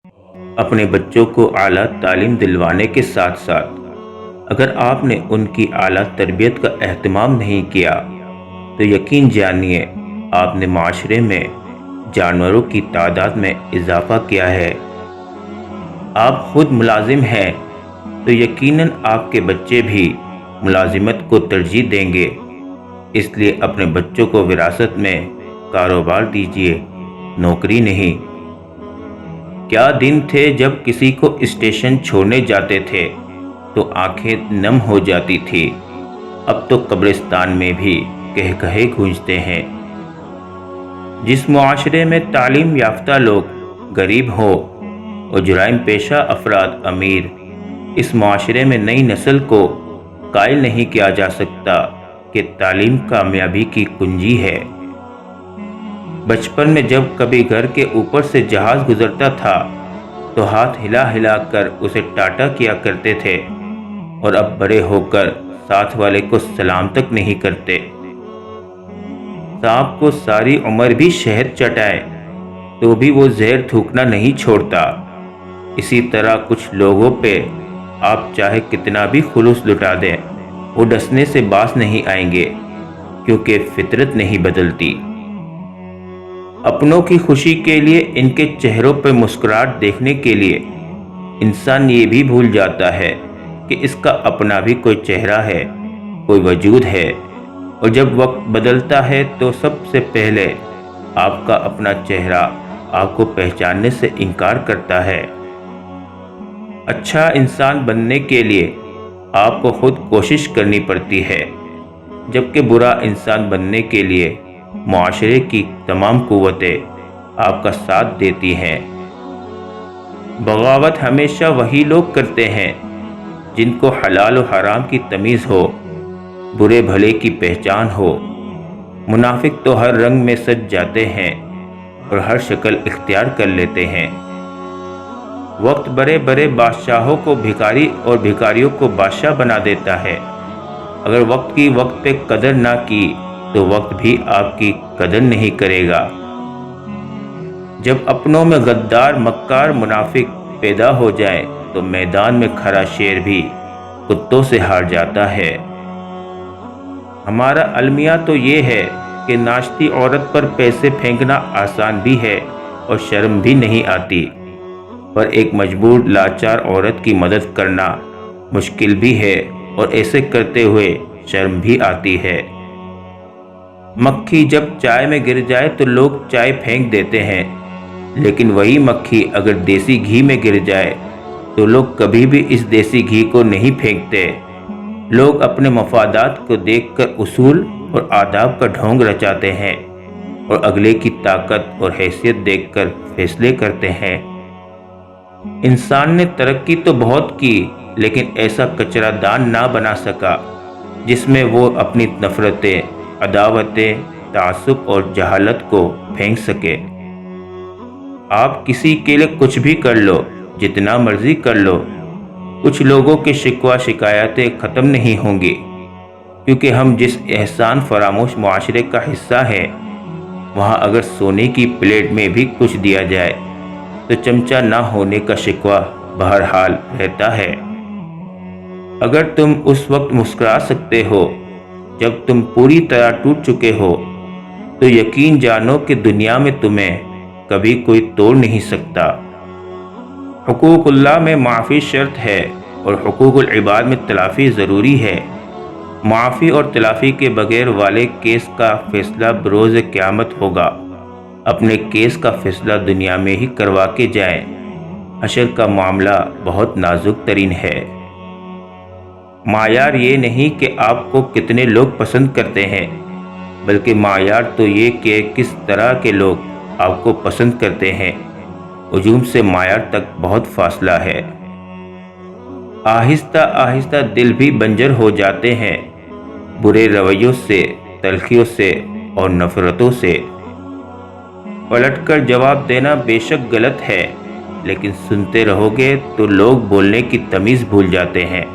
اپنے بچوں کو اعلیٰ تعلیم دلوانے کے ساتھ ساتھ اگر آپ نے ان کی اعلیٰ تربیت کا اہتمام نہیں کیا تو یقین جانیے آپ نے معاشرے میں جانوروں کی تعداد میں اضافہ کیا ہے۔ آپ خود ملازم ہیں تو یقیناً آپ کے بچے بھی ملازمت کو ترجیح دیں گے، اس لیے اپنے بچوں کو وراثت میں کاروبار دیجیے، نوکری نہیں۔ کیا دن تھے جب کسی کو اسٹیشن چھوڑنے جاتے تھے تو آنکھیں نم ہو جاتی تھی، اب تو قبرستان میں بھی کہے گونجتے ہیں۔ جس معاشرے میں تعلیم یافتہ لوگ غریب ہو اور جرائم پیشہ افراد امیر، اس معاشرے میں نئی نسل کو قائل نہیں کیا جا سکتا کہ تعلیم کامیابی کی کنجی ہے۔ بچپن میں جب کبھی گھر کے اوپر سے جہاز گزرتا تھا تو ہاتھ ہلا ہلا کر اسے ٹاٹا کیا کرتے تھے، اور اب بڑے ہو کر ساتھ والے کو سلام تک نہیں کرتے۔ سانپ کو ساری عمر بھی شہد چٹائے تو بھی وہ زہر تھوکنا نہیں چھوڑتا۔ اسی طرح کچھ لوگوں پہ آپ چاہے کتنا بھی خلوص لٹا دیں، وہ ڈسنے سے باز نہیں آئیں گے، کیونکہ فطرت نہیں بدلتی۔ اپنوں کی خوشی کے لیے، ان کے چہروں پہ مسکراہٹ دیکھنے کے لیے انسان یہ بھی بھول جاتا ہے کہ اس کا اپنا بھی کوئی چہرہ ہے، کوئی وجود ہے، اور جب وقت بدلتا ہے تو سب سے پہلے آپ کا اپنا چہرہ آپ کو پہچاننے سے انکار کرتا ہے۔ اچھا انسان بننے کے لیے آپ کو خود کوشش کرنی پڑتی ہے، جبکہ برا انسان بننے کے لیے معاشرے کی تمام قوتیں آپ کا ساتھ دیتی ہیں۔ بغاوت ہمیشہ وہی لوگ کرتے ہیں جن کو حلال و حرام کی تمیز ہو، برے بھلے کی پہچان ہو۔ منافق تو ہر رنگ میں سج جاتے ہیں اور ہر شکل اختیار کر لیتے ہیں۔ وقت بڑے بڑے بادشاہوں کو بھکاری اور بھکاریوں کو بادشاہ بنا دیتا ہے۔ اگر وقت کی وقت پہ قدر نہ کی تو وقت بھی آپ کی قدر نہیں کرے گا۔ جب اپنوں میں غدار، مکار، منافق پیدا ہو جائے تو میدان میں کھڑا شیر بھی کتوں سے ہار جاتا ہے۔ ہمارا المیہ تو یہ ہے کہ ناشتی عورت پر پیسے پھینکنا آسان بھی ہے اور شرم بھی نہیں آتی، پر ایک مجبور لاچار عورت کی مدد کرنا مشکل بھی ہے اور ایسے کرتے ہوئے شرم بھی آتی ہے۔ مکھی جب چائے میں گر جائے تو لوگ چائے پھینک دیتے ہیں، لیکن وہی مکھی اگر دیسی گھی میں گر جائے تو لوگ کبھی بھی اس دیسی گھی کو نہیں پھینکتے۔ لوگ اپنے مفادات کو دیکھ کر اصول اور آداب کا ڈھونگ رچاتے ہیں اور اگلے کی طاقت اور حیثیت دیکھ کر فیصلے کرتے ہیں۔ انسان نے ترقی تو بہت کی، لیکن ایسا کچرا دان نہ بنا سکا جس میں وہ اپنی نفرتیں، عداوتیں، تعصب اور جہالت کو پھینک سکے۔ آپ کسی کے لیے کچھ بھی کر لو، جتنا مرضی کر لو، کچھ لوگوں کے شکوہ شکایتیں ختم نہیں ہوں گی، کیونکہ ہم جس احسان فراموش معاشرے کا حصہ ہیں، وہاں اگر سونے کی پلیٹ میں بھی کچھ دیا جائے تو چمچہ نہ ہونے کا شکوہ بہرحال رہتا ہے۔ اگر تم اس وقت مسکرا سکتے ہو جب تم پوری طرح ٹوٹ چکے ہو تو یقین جانو کہ دنیا میں تمہیں کبھی کوئی توڑ نہیں سکتا۔ حقوق اللہ میں معافی شرط ہے اور حقوق العباد میں تلافی ضروری ہے۔ معافی اور تلافی کے بغیر والے کیس کا فیصلہ بروز قیامت ہوگا۔ اپنے کیس کا فیصلہ دنیا میں ہی کروا کے جائیں، حشر کا معاملہ بہت نازک ترین ہے۔ معیار یہ نہیں کہ آپ کو کتنے لوگ پسند کرتے ہیں، بلکہ معیار تو یہ کہ کس طرح کے لوگ آپ کو پسند کرتے ہیں۔ ہجوم سے معیار تک بہت فاصلہ ہے۔ آہستہ آہستہ دل بھی بنجر ہو جاتے ہیں، برے رویوں سے، تلخیوں سے اور نفرتوں سے۔ پلٹ کر جواب دینا بے شک غلط ہے، لیکن سنتے رہو گے تو لوگ بولنے کی تمیز بھول جاتے ہیں۔